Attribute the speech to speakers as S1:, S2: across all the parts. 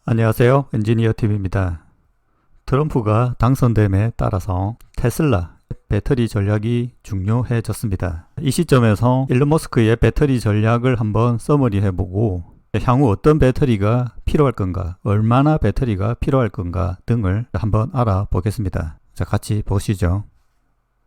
S1: 안녕하세요. 엔지니어TV입니다. 트럼프가 당선됨에 따라서 테슬라 배터리 전략이 중요해졌습니다. 이 시점에서 일론 머스크의 배터리 전략을 한번 서머리해보고 향후 어떤 배터리가 필요할 건가, 얼마나 배터리가 필요할 건가 등을 한번 알아보겠습니다. 자, 같이 보시죠.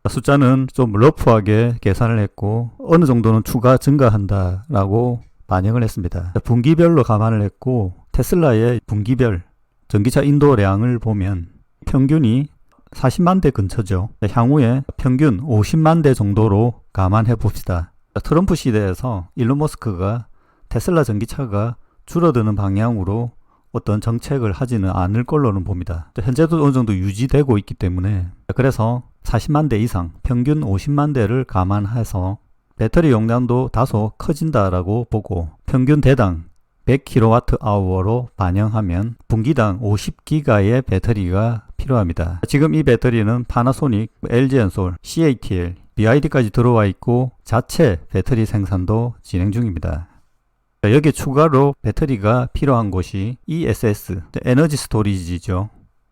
S1: 숫자는 좀 러프하게 계산을 했고 어느 정도는 추가 증가한다 라고 반영을 했습니다. 분기별로 감안을 했고 테슬라의 분기별 전기차 인도량을 보면 평균이 40만 대 근처죠. 향후에 평균 50만 대 정도로 감안해 봅시다. 트럼프 시대에서 일론 머스크가 테슬라 전기차가 줄어드는 방향으로 어떤 정책을 하지는 않을 걸로는 봅니다. 현재도 어느 정도 유지되고 있기 때문에 그래서 40만 대 이상 평균 50만 대를 감안해서 배터리 용량도 다소 커진다라고 보고 평균 대당 100kWh로 반영하면 분기당 50기가의 배터리가 필요합니다. 지금 이 배터리는 파나소닉, LG엔솔, CATL, BYD까지 들어와 있고 자체 배터리 생산도 진행 중입니다. 여기에 추가로 배터리가 필요한 곳이 ESS, 에너지 스토리지죠.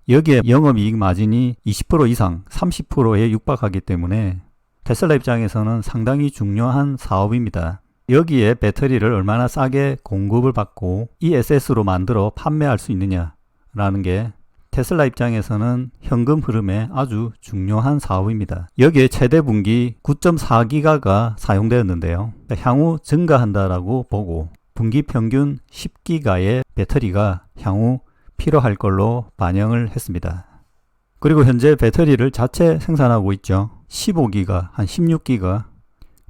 S1: 여기에 영업이익 마진이 20% 이상 30%에 육박하기 때문에 테슬라 입장에서는 상당히 중요한 사업입니다. 여기에 배터리를 얼마나 싸게 공급을 받고 ESS로 만들어 판매할 수 있느냐라는 게 테슬라 입장에서는 현금 흐름에 아주 중요한 사업입니다. 여기에 최대 분기 9.4기가가 사용되었는데요. 향후 증가한다라고 보고 분기 평균 10기가의 배터리가 향후 필요할 걸로 반영을 했습니다. 그리고 현재 배터리를 자체 생산하고 있죠. 15기가, 한 16기가,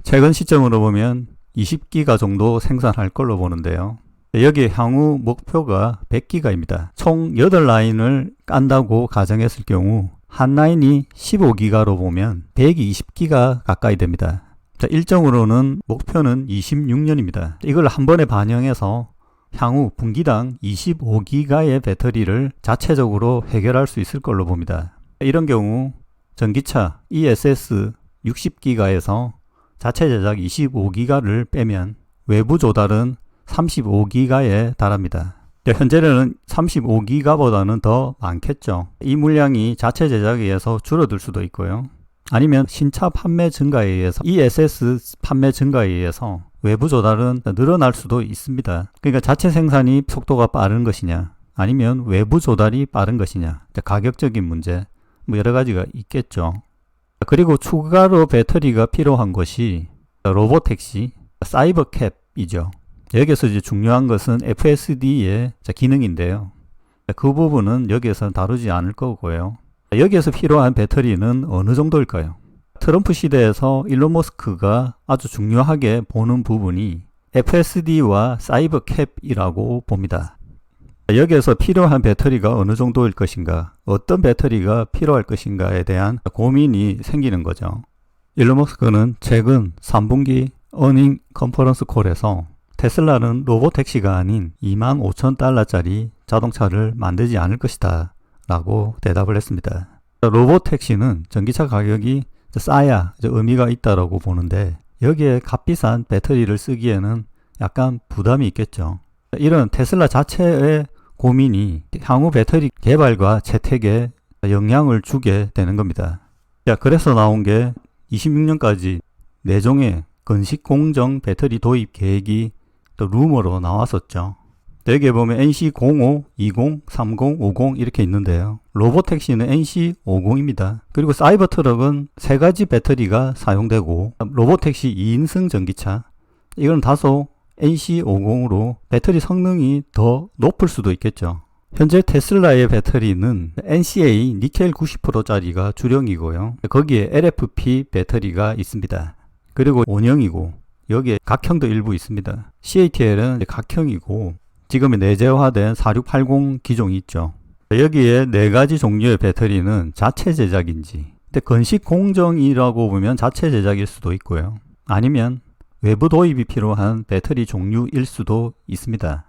S1: 최근 시점으로 보면 20기가 정도 생산할 걸로 보는데요. 여기 향후 목표가 100기가입니다. 총 8라인을 깐다고 가정했을 경우 한 라인이 15기가로 보면 120기가 가까이 됩니다. 자, 일정으로는 목표는 26년입니다. 이걸 한 번에 반영해서 향후 분기당 25기가의 배터리를 자체적으로 해결할 수 있을 걸로 봅니다. 이런 경우 전기차 ESS 60기가에서 자체 제작 25기가를 빼면 외부 조달은 35기가에 달합니다. 현재는 35기가보다는 더 많겠죠. 이 물량이 자체 제작에 의해서 줄어들 수도 있고요. 아니면 신차 판매 증가에 의해서 ESS 판매 증가에 의해서 외부 조달은 늘어날 수도 있습니다. 그러니까 자체 생산이 속도가 빠른 것이냐 아니면 외부 조달이 빠른 것이냐, 가격적인 문제 뭐 여러 가지가 있겠죠. 그리고 추가로 배터리가 필요한 것이 로보택시, 사이버캡이죠. 여기서 이제 중요한 것은 FSD의 기능인데요. 그 부분은 여기에서 다루지 않을 거고요. 여기에서 필요한 배터리는 어느 정도일까요? 트럼프 시대에서 일론 머스크가 아주 중요하게 보는 부분이 FSD와 사이버캡이라고 봅니다. 여기에서 필요한 배터리가 어느 정도일 것인가, 어떤 배터리가 필요할 것인가에 대한 고민이 생기는 거죠. 일론 머스크는 최근 3분기 어닝 컨퍼런스 콜에서 테슬라는 로보택시가 아닌 25,000달러짜리 자동차를 만들지 않을 것이다 라고 대답을 했습니다. 로보택시는 전기차 가격이 싸야 의미가 있다라고 보는데 여기에 값비싼 배터리를 쓰기에는 약간 부담이 있겠죠. 이런 테슬라 자체의 고민이 향후 배터리 개발과 채택에 영향을 주게 되는 겁니다. 자, 그래서 나온 게 26년까지 4종의 건식 공정 배터리 도입 계획이 또 루머로 나왔었죠. 여기에 보면 NC05, 20, 30, 50 이렇게 있는데요. 로보택시는 NC50입니다. 그리고 사이버트럭은 3가지 배터리가 사용되고 로보택시 2인승 전기차 이건 다소 NC50으로 배터리 성능이 더 높을 수도 있겠죠. 현재 테슬라의 배터리는 NCA 니켈 90%짜리가 주력이고요. 거기에 LFP 배터리가 있습니다. 그리고 원형이고 여기에 각형도 일부 있습니다. CATL은 각형이고 지금의 내재화된 4680 기종이 있죠. 여기에 4가지 종류의 배터리는 자체 제작인지, 근데 건식 공정이라고 보면 자체 제작일 수도 있고요. 아니면 외부 도입이 필요한 배터리 종류일 수도 있습니다.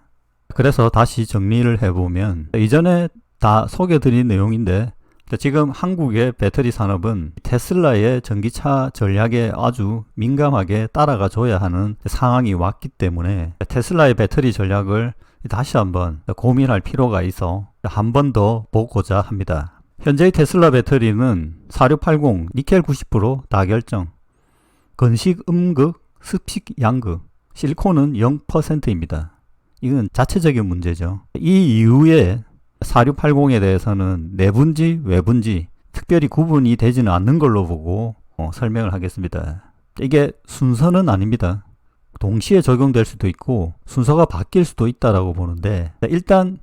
S1: 그래서 다시 정리를 해보면 이전에 다 소개드린 내용인데 지금 한국의 배터리 산업은 테슬라의 전기차 전략에 아주 민감하게 따라가 줘야 하는 상황이 왔기 때문에 테슬라의 배터리 전략을 다시 한번 고민할 필요가 있어 한 번 더 보고자 합니다. 현재의 테슬라 배터리는 4680 니켈 90% 다결정, 건식 음극, 습식 양극, 실리콘은 0%입니다. 이건 자체적인 문제죠. 이 이후에 4680에 대해서는 내분지, 외분지 특별히 구분이 되지는 않는 걸로 보고 설명을 하겠습니다. 이게 순서는 아닙니다. 동시에 적용될 수도 있고 순서가 바뀔 수도 있다라고 보는데, 일단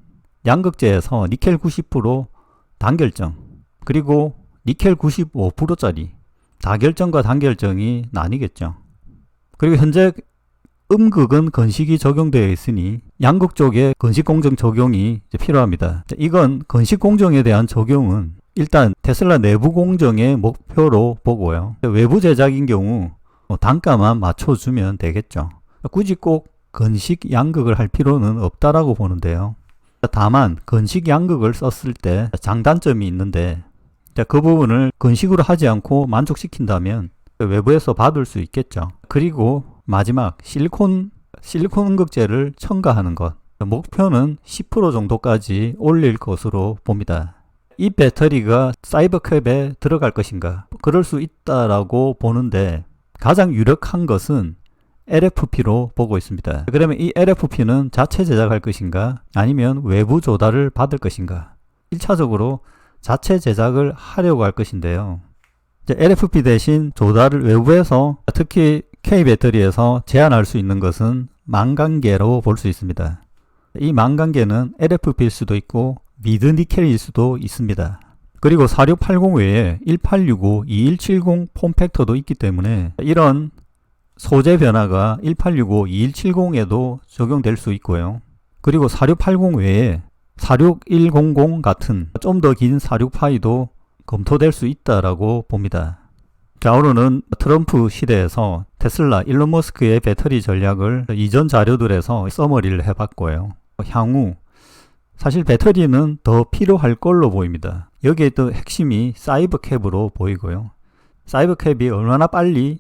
S1: 양극재에서 니켈 90% 단결정, 그리고 니켈 95%짜리 다결정과 단결정이 나뉘겠죠. 그리고 현재 음극은 건식이 적용되어 있으니 양극 쪽에 건식공정 적용이 필요합니다. 이건 건식공정에 대한 적용은 일단 테슬라 내부 공정의 목표로 보고요. 외부 제작인 경우 단가만 맞춰주면 되겠죠. 굳이 꼭 건식 양극을 할 필요는 없다라고 보는데요. 다만 건식 양극을 썼을 때 장단점이 있는데, 그 부분을 건식으로 하지 않고 만족시킨다면 외부에서 받을 수 있겠죠. 그리고 마지막 실리콘 음극재를 첨가하는 것, 목표는 10% 정도까지 올릴 것으로 봅니다. 이 배터리가 사이버캡에 들어갈 것인가? 그럴 수 있다라고 보는데, 가장 유력한 것은 LFP로 보고 있습니다. 그러면 이 LFP는 자체 제작할 것인가? 아니면 외부 조달을 받을 것인가? 1차적으로 자체 제작을 하려고 할 것인데요. LFP 대신 조달을 외부에서, 특히 K배터리에서 제한할 수 있는 것은 망간계로 볼 수 있습니다. 이 망간계는 LFP일 수도 있고 미드 니켈일 수도 있습니다. 그리고 4680 외에 1865, 2170 폼팩터도 있기 때문에 이런 소재 변화가 1865, 2170에도 적용될 수 있고요. 그리고 4680 외에 46100 같은 좀 더 긴 46파이도 검토될 수 있다라고 봅니다. 자, 오늘은 트럼프 시대에서 테슬라, 일론 머스크의 배터리 전략을 이전 자료들에서 서머리를 해봤고요. 향후 사실 배터리는 더 필요할 걸로 보입니다. 여기에 또 핵심이 사이버캡으로 보이고요. 사이버캡이 얼마나 빨리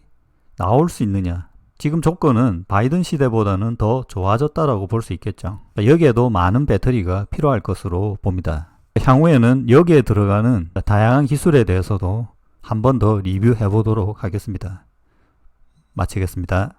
S1: 나올 수 있느냐. 지금 조건은 바이든 시대보다는 더 좋아졌다라고 볼 수 있겠죠. 여기에도 많은 배터리가 필요할 것으로 봅니다. 향후에는 여기에 들어가는 다양한 기술에 대해서도 한 번 더 리뷰해 보도록 하겠습니다. 마치겠습니다.